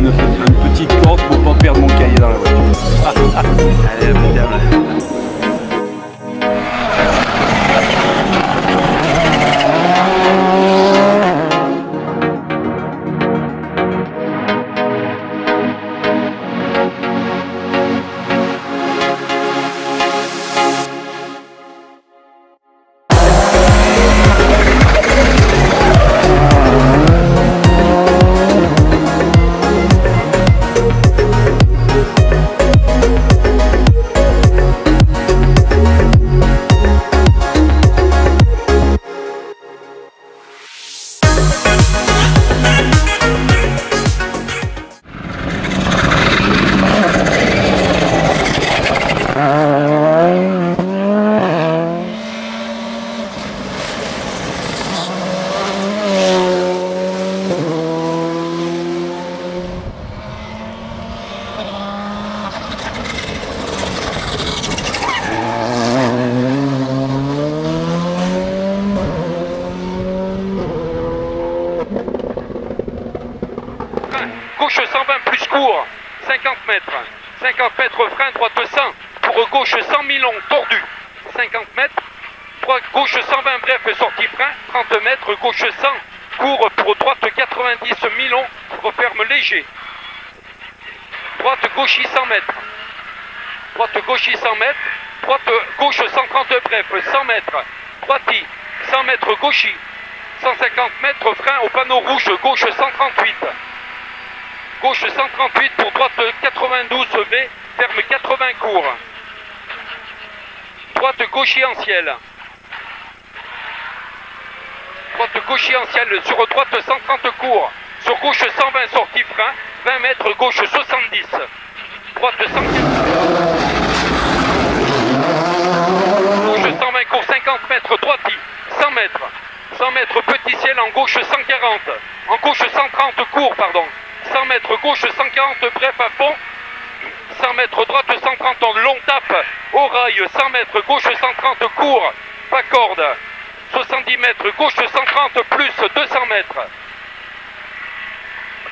une petite corde pour pas perdre mon cahier dans la voiture. Allez, impeccable. Gauche 120 plus court, 50 mètres. 50 mètres frein, droite 100. Pour gauche 100 mi-long, tordu. 50 mètres. Gauche 120 bref, sortie frein. 30 mètres, gauche 100. Court pour droite 90 mi-long, referme léger. Droite gauche 100 mètres. Droite gauche 100 mètres. Droite gauche 130 bref, 100 mètres. Droite 100 mètres gauche. 150 mètres frein au panneau rouge, gauche 138. Gauche 138 pour droite 92 V, ferme 80 court. Droite gauche en ciel. Droite gauche en ciel, sur droite 130 court. Sur gauche 120 sortie frein, 20 mètres gauche 70. Droite 115. Gauche 120 court 50 mètres, droite 100 mètres. 100 mètres petit ciel en gauche 140. En gauche 130 court, pardon. 100 mètres gauche 140 bref à fond. 100 mètres droite 130 en long tape au rail. 100 mètres gauche 130 court, pas corde. 70 mètres gauche 130 plus 200 mètres.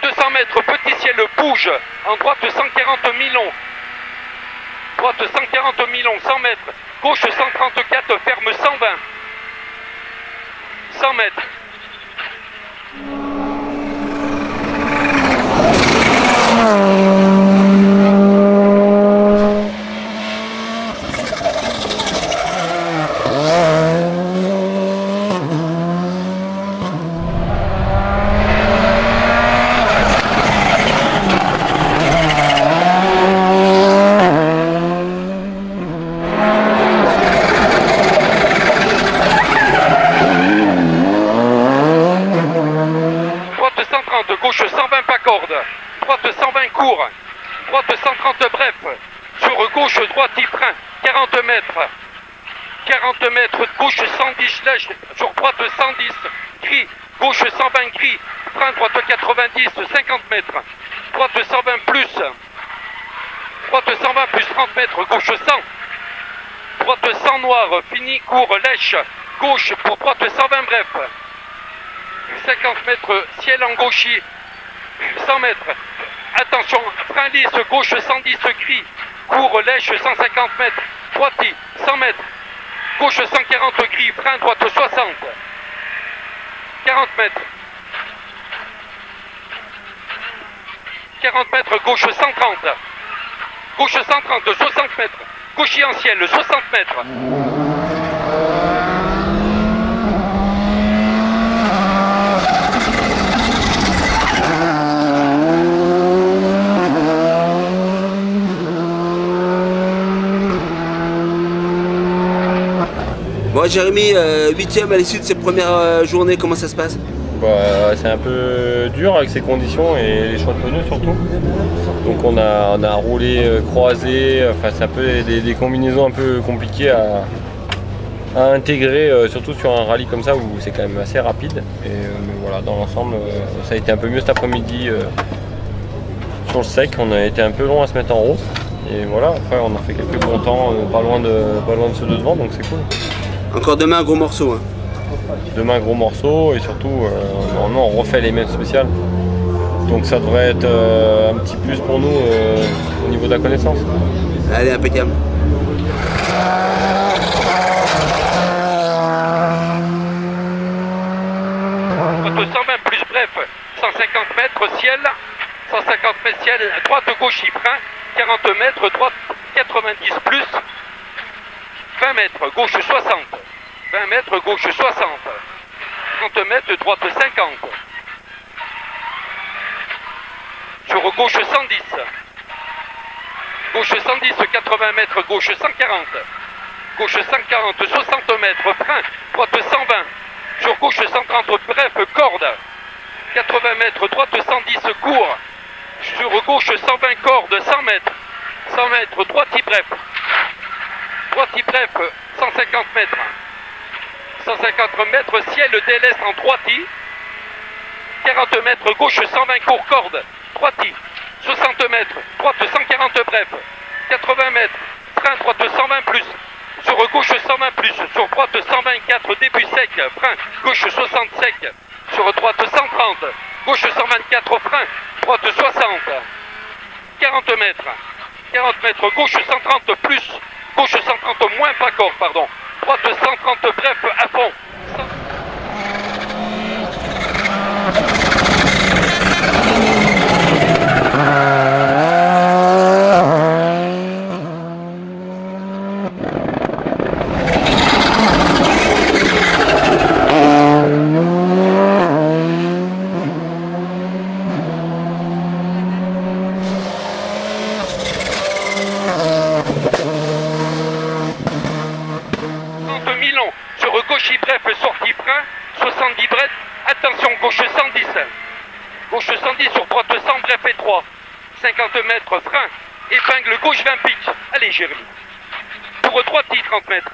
200 mètres petit ciel bouge en droite 140 mi-long. Droite 140 mi-long 100 mètres. Gauche 134 ferme 120. 100 mètres. Gauche 120 pas corde, droite 120 court, droite 130 bref, sur gauche droite y frein, 40 mètres, 40 mètres, gauche 110 lèche, sur droite 110, gris, gauche 120 gris, frein droite 90, 50 mètres, droite 120 plus, droite 120 plus 30 mètres, gauche 100, droite 100 noir, fini, court, lèche, gauche pour droite 120 bref, 50 mètres, ciel en gauchis, 100 mètres. Attention, frein lisse, gauche 110 gris, court, lèche 150 mètres, droite 100 mètres, gauche 140 gris, frein droite 60, 40 mètres. 40 mètres, gauche 130, gauche 130, 60 mètres, gauche en ciel, 60 mètres. Bon, Jérémy, 8e à l'issue de cette première journée, comment ça se passe? C'est un peu dur avec ces conditions et les choix de pneus surtout. Donc on a roulé croisé, enfin c'est un peu des combinaisons un peu compliquées à intégrer, surtout sur un rallye comme ça où c'est quand même assez rapide. Et mais voilà, dans l'ensemble, ça a été un peu mieux cet après-midi sur le sec. On a été un peu long à se mettre en route. Et voilà, après on a fait quelques bons temps, pas loin de ceux de devant, donc c'est cool. Encore demain un gros morceau. Hein. Demain gros morceau et surtout normalement on refait les mêmes spéciales. Donc ça devrait être un petit plus pour nous au niveau de la connaissance. Allez, impeccable. Droite 120 plus bref, 150 mètres ciel, 150 mètres ciel, droite gauche frein, 40 mètres, droite 90 plus, 20 mètres, gauche 60, 20 mètres, gauche 60, 30 mètres, droite 50, sur gauche 110, gauche 110, 80 mètres, gauche 140, gauche 140, 60 mètres, frein, droite 120, sur gauche 130, bref, corde, 80 mètres, droite 110, court, sur gauche 120, corde, 100 mètres, 100 mètres, droite bref, 150 mètres, 150 mètres, ciel DLS en droiti, 40 mètres, gauche 120, court, corde, droiti, 60 mètres, droite 140 bref, 80 mètres, frein, droite 120 plus, sur gauche 120 plus, sur droite 124, début sec, frein, gauche 60 sec, sur droite 130, gauche 124, frein, droite 60, 40 mètres, 40 mètres, gauche 130 plus, gauche 130 moins, pas corde, pardon, droite 130 bref, à fond. Bref, sortie frein, 70 bref, attention, gauche 110, gauche 110 sur droite 100 bref étroit, 50 mètres, frein, épingle gauche 20 pics, allez Jérémy, pour droite 30 mètres,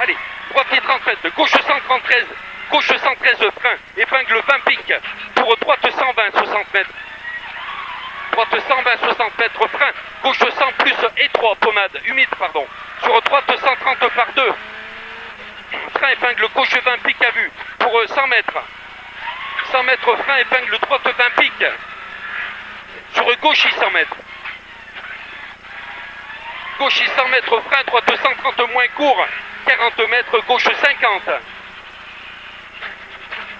allez, droite 30 mètres, gauche 113, gauche 113 frein, épingle 20 pics, pour droite 120, 60 mètres, droite 120, 60 mètres, frein, gauche 100 plus étroit, pommade, humide, pardon, sur droite 130 par 2, frein épingle gauche 20 pics à vue pour 100 mètres. 100 mètres frein épingle droite 20 pics. Sur gauche 100 mètres. Gauche 100 mètres frein droite 130 moins court. 40 mètres gauche 50.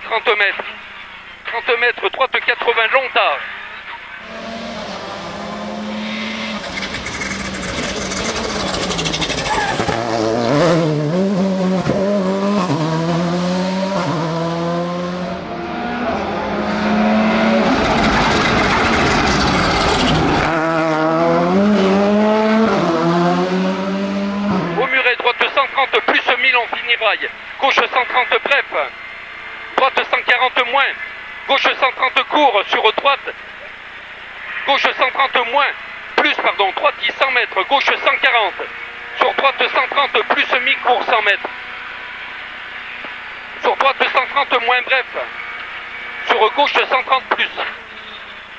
30 mètres. 30 mètres droite 80 longtemps. Gauche 130 bref, droite 140 moins, gauche 130 court sur droite, gauche 130 moins, plus pardon, droite 100 mètres, gauche 140, sur droite 130 plus mi-court 100 mètres, sur droite 130 moins bref, sur gauche 130 plus,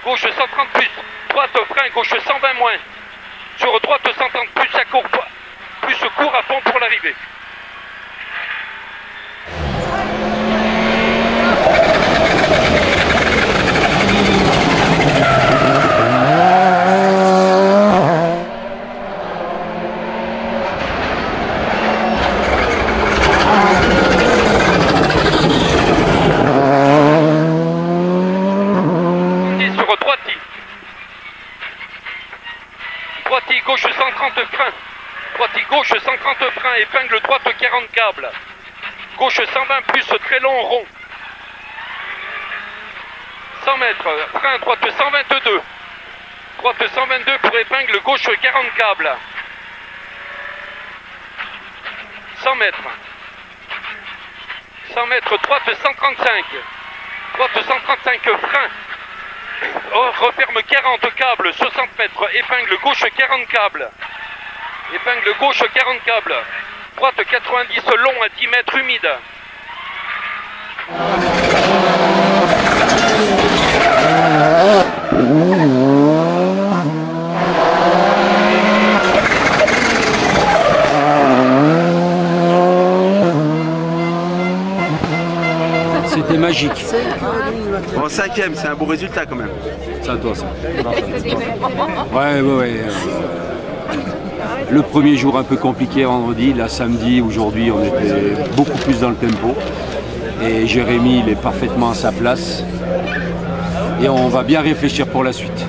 gauche 130 plus, droite frein, gauche 120 moins, sur droite 130 plus, à court, plus court à fond pour l'arrivée. Gauche 130 frein, droite gauche 130 frein, épingle droite 40 câbles, gauche 120 plus très long rond, 100 mètres, frein droite 122, droite 122 pour épingle gauche 40 câbles, 100 mètres, 100 mètres droite 135, droite 135 frein, referme 40 câbles, 60 mètres, épingle gauche 40 câbles, épingle gauche 40 câbles, droite 90 long à 10 mètres humide. C'était magique. Bon, Bon, 5e, c'est un bon résultat quand même. C'est à toi ça. Ouais. Le premier jour un peu compliqué vendredi, là samedi, aujourd'hui on était beaucoup plus dans le tempo. Et Jérémy il est parfaitement à sa place. Et on va bien réfléchir pour la suite.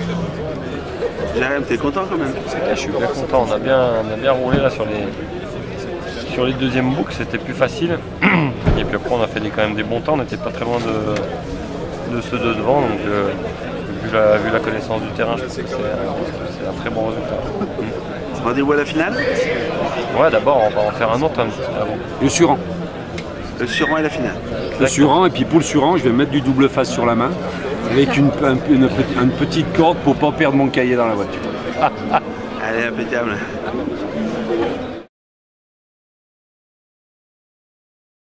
Jérémy, t'es content quand même? Je suis bien content, on a bien roulé là sur les deuxièmes boucles, c'était plus facile. Et puis après on a fait quand même des bons temps, on n'était pas très loin de ceux de devant. Donc vu la connaissance du terrain, je pense que c'est un très bon résultat. Rendez-vous à la finale? Ouais, d'abord on va en faire un autre avant. Le Suran. Le Suran et la finale. Le Suran, et puis pour le Suran, je vais mettre du double face sur la main avec une petite corde pour pas perdre mon cahier dans la voiture. Allez, impeccable.